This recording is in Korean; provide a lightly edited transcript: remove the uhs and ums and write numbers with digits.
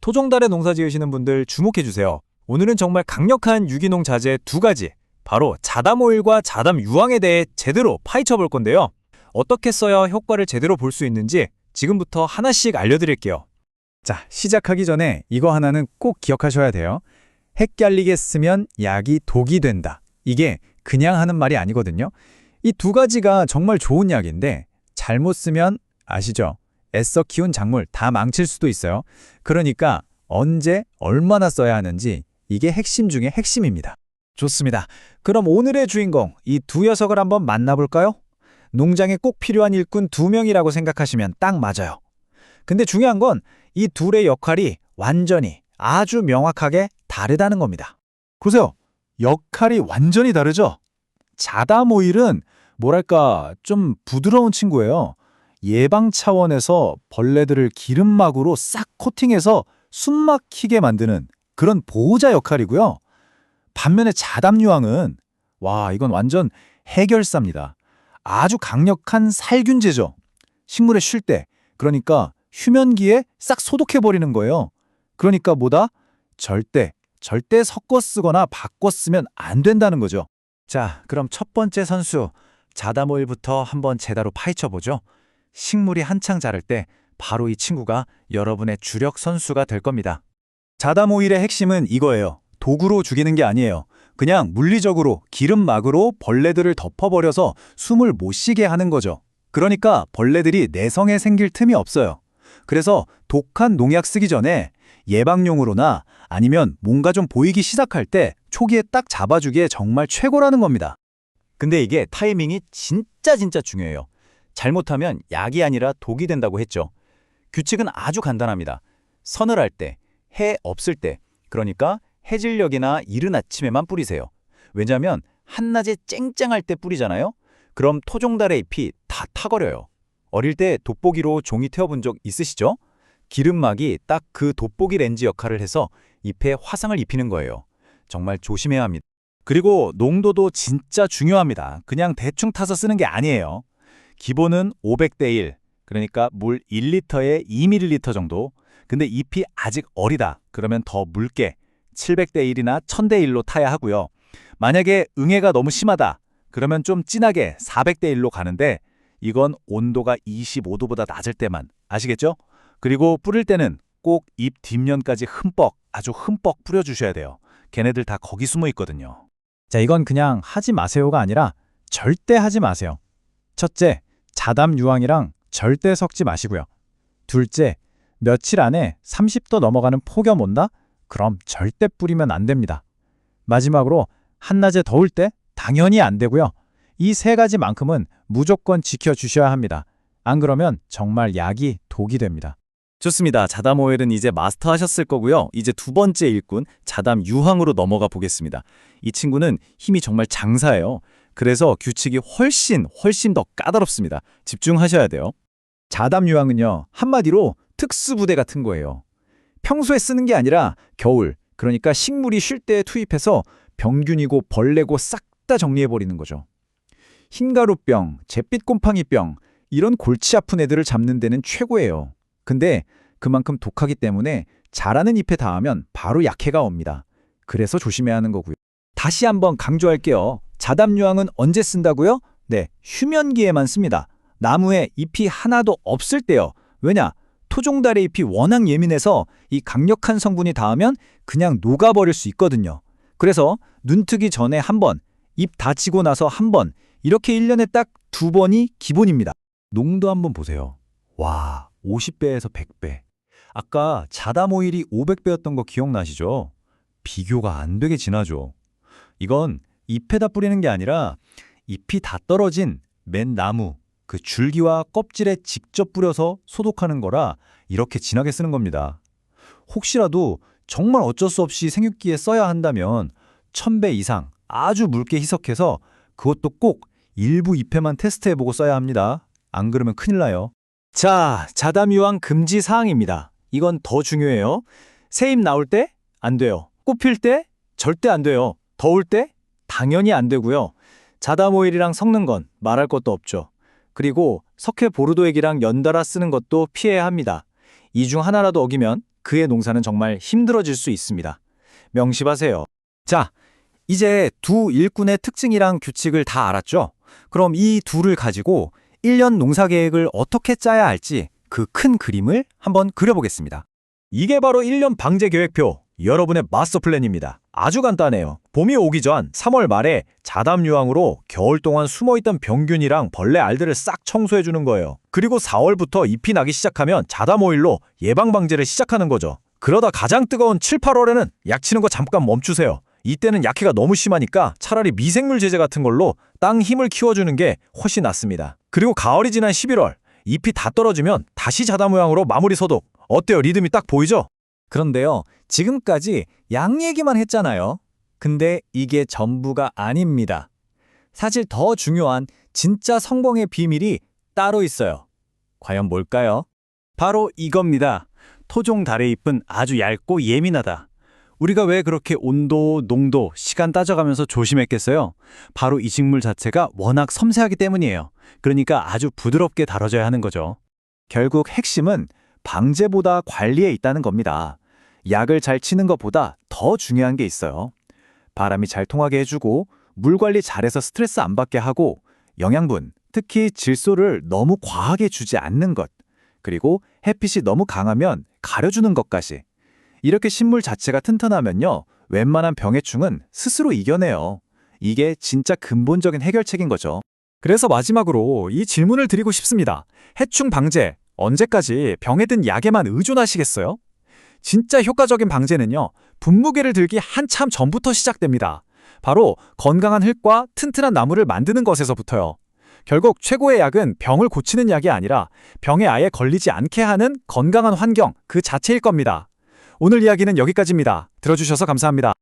토종달에 농사 지으시는 분들 주목해주세요. 오늘은 정말 강력한 유기농 자재 두 가지, 바로 자담 오일과 자담 유황에 대해 제대로 파헤쳐 볼 건데요. 어떻게 써야 효과를 제대로 볼 수 있는지 지금부터 하나씩 알려드릴게요. 자, 시작하기 전에 이거 하나는 꼭 기억하셔야 돼요. 헷갈리게 쓰면 약이 독이 된다. 이게 그냥 하는 말이 아니거든요. 이 두 가지가 정말 좋은 약인데 잘못 쓰면 아시죠? 애써 키운 작물 다 망칠 수도 있어요. 그러니까 언제 얼마나 써야 하는지 이게 핵심 중에 핵심입니다. 좋습니다. 그럼 오늘의 주인공, 이 두 녀석을 한번 만나볼까요? 농장에 꼭 필요한 일꾼 2명이라고 생각하시면 딱 맞아요. 근데 중요한 건 이 둘의 역할이 완전히 아주 명확하게 다르다는 겁니다. 보세요. 역할이 완전히 다르죠? 자담 오일은 뭐랄까 좀 부드러운 친구예요. 예방 차원에서 벌레들을 기름막으로 싹 코팅해서 숨 막히게 만드는 그런 보호자 역할이고요. 반면에 자담 유황은 이건 완전 해결사입니다. 아주 강력한 살균제죠. 식물에 쉴 때, 그러니까 휴면기에 싹 소독해버리는 거예요. 그러니까 뭐다? 절대 섞어 쓰거나 바꿔 쓰면 안 된다는 거죠. 자, 그럼 첫 번째 선수, 자담 오일부터 한번 제대로 파헤쳐보죠. 식물이 한창 자랄 때 바로 이 친구가 여러분의 주력 선수가 될 겁니다. 자담 오일의 핵심은 이거예요. 도구로 죽이는 게 아니에요. 그냥 물리적으로 기름막으로 벌레들을 덮어버려서 숨을 못 쉬게 하는 거죠. 그러니까 벌레들이 내성에 생길 틈이 없어요. 그래서 독한 농약 쓰기 전에 예방용으로나 아니면 뭔가 좀 보이기 시작할 때 초기에 딱 잡아주기에 정말 최고라는 겁니다. 근데 이게 타이밍이 진짜 중요해요. 잘못하면 약이 아니라 독이 된다고 했죠. 규칙은 아주 간단합니다. 서늘할 때, 해 없을 때, 그러니까 해질녘이나 이른 아침에만 뿌리세요. 왜냐하면 한낮에 쨍쨍할 때 뿌리잖아요. 그럼 토종달의 잎이 다 타버려요. 어릴 때 돋보기로 종이 태워본 적 있으시죠? 기름막이 딱 그 돋보기 렌즈 역할을 해서 잎에 화상을 입히는 거예요. 정말 조심해야 합니다. 그리고 농도도 진짜 중요합니다. 그냥 대충 타서 쓰는 게 아니에요. 기본은 500대 1, 그러니까 물 1리터에 2ml 정도. 근데 잎이 아직 어리다, 그러면 더 묽게 700대 1이나 1000대 1로 타야 하고요. 만약에 응애가 너무 심하다, 그러면 좀 진하게 400대 1로 가는데 이건 온도가 25도보다 낮을 때만, 아시겠죠? 그리고 뿌릴 때는 꼭 잎 뒷면까지 아주 흠뻑 뿌려주셔야 돼요. 걔네들 다 거기 숨어 있거든요. 자, 이건 그냥 하지 마세요가 아니라 절대 하지 마세요. 첫째, 자담 유황이랑 절대 섞지 마시고요. 둘째, 며칠 안에 30도 넘어가는 폭염 온다? 그럼 절대 뿌리면 안 됩니다. 마지막으로 한낮에 더울 때 당연히 안 되고요. 이 세 가지만큼은 무조건 지켜주셔야 합니다. 안 그러면 정말 약이 독이 됩니다. 좋습니다. 자담 오일은 이제 마스터하셨을 거고요. 이제 두 번째 일꾼, 자담 유황으로 넘어가 보겠습니다. 이 친구는 힘이 정말 장사예요. 그래서 규칙이 훨씬 더 까다롭습니다. 집중하셔야 돼요. 자담 유황은요, 한마디로 특수부대 같은 거예요. 평소에 쓰는 게 아니라 겨울, 그러니까 식물이 쉴 때 투입해서 병균이고 벌레고 싹 다 정리해버리는 거죠. 흰가루병, 잿빛곰팡이병, 이런 골치 아픈 애들을 잡는 데는 최고예요. 근데 그만큼 독하기 때문에 자라는 잎에 닿으면 바로 약해가 옵니다. 그래서 조심해야 하는 거고요. 다시 한번 강조할게요. 자담 유황은 언제 쓴다고요? 네, 휴면기에만 씁니다. 나무에 잎이 하나도 없을 때요. 왜냐? 토종달의 잎이 워낙 예민해서 이 강력한 성분이 닿으면 그냥 녹아버릴 수 있거든요. 그래서 눈 뜨기 전에 한 번, 잎 다치고 나서 한 번, 이렇게 1년에 딱 2번이 기본입니다. 농도 한번 보세요. 와, 50배에서 100배. 아까 자담 오일이 500배였던 거 기억나시죠? 비교가 안 되게 진하죠. 이건 잎에다 뿌리는 게 아니라 잎이 다 떨어진 맨 나무, 그 줄기와 껍질에 직접 뿌려서 소독하는 거라 이렇게 진하게 쓰는 겁니다. 혹시라도 정말 어쩔 수 없이 생육기에 써야 한다면 1000배 이상 아주 묽게 희석해서 그것도 꼭 일부 잎에만 테스트해보고 써야 합니다. 안 그러면 큰일 나요. 자, 자담 유황 금지 사항입니다. 이건 더 중요해요. 새 잎 나올 때 안 돼요. 꽃 필 때 절대 안 돼요. 더울 때 당연히 안 되고요. 자담 오일이랑 섞는 건 말할 것도 없죠. 그리고 석회 보르도액이랑 연달아 쓰는 것도 피해야 합니다. 이 중 하나라도 어기면 그의 농사는 정말 힘들어질 수 있습니다. 명심하세요. 자, 이제 두 일꾼의 특징이랑 규칙을 다 알았죠? 그럼 이 둘을 가지고 1년 농사 계획을 어떻게 짜야 할지 그 큰 그림을 한번 그려보겠습니다. 이게 바로 1년 방제 계획표, 여러분의 마스터 플랜입니다. 아주 간단해요. 봄이 오기 전 3월 말에 자담 유황으로 겨울 동안 숨어있던 병균이랑 벌레 알들을 싹 청소해주는 거예요. 그리고 4월부터 잎이 나기 시작하면 자담 오일로 예방 방제를 시작하는 거죠. 그러다 가장 뜨거운 7, 8월에는 약 치는 거 잠깐 멈추세요. 이때는 약해가 너무 심하니까 차라리 미생물 제제 같은 걸로 땅 힘을 키워주는 게 훨씬 낫습니다. 그리고 가을이 지난 11월, 잎이 다 떨어지면 다시 자담 모양으로 마무리 소독. 어때요? 리듬이 딱 보이죠? 그런데요, 지금까지 양 얘기만 했잖아요. 근데 이게 전부가 아닙니다. 사실 더 중요한 진짜 성공의 비밀이 따로 있어요. 과연 뭘까요? 바로 이겁니다. 토종 달의 잎은 아주 얇고 예민하다. 우리가 왜 그렇게 온도, 농도, 시간 따져가면서 조심했겠어요? 바로 이 식물 자체가 워낙 섬세하기 때문이에요. 그러니까 아주 부드럽게 다뤄져야 하는 거죠. 결국 핵심은 방제보다 관리에 있다는 겁니다. 약을 잘 치는 것보다 더 중요한 게 있어요. 바람이 잘 통하게 해주고 물 관리 잘해서 스트레스 안 받게 하고 영양분, 특히 질소를 너무 과하게 주지 않는 것, 그리고 햇빛이 너무 강하면 가려주는 것까지. 이렇게 식물 자체가 튼튼하면요, 웬만한 병해충은 스스로 이겨내요. 이게 진짜 근본적인 해결책인 거죠. 그래서 마지막으로 이 질문을 드리고 싶습니다. 해충 방제, 언제까지 병에 든 약에만 의존하시겠어요? 진짜 효과적인 방제는요, 분무기를 들기 한참 전부터 시작됩니다. 바로 건강한 흙과 튼튼한 나무를 만드는 것에서부터요. 결국 최고의 약은 병을 고치는 약이 아니라 병에 아예 걸리지 않게 하는 건강한 환경 그 자체일 겁니다. 오늘 이야기는 여기까지입니다. 들어주셔서 감사합니다.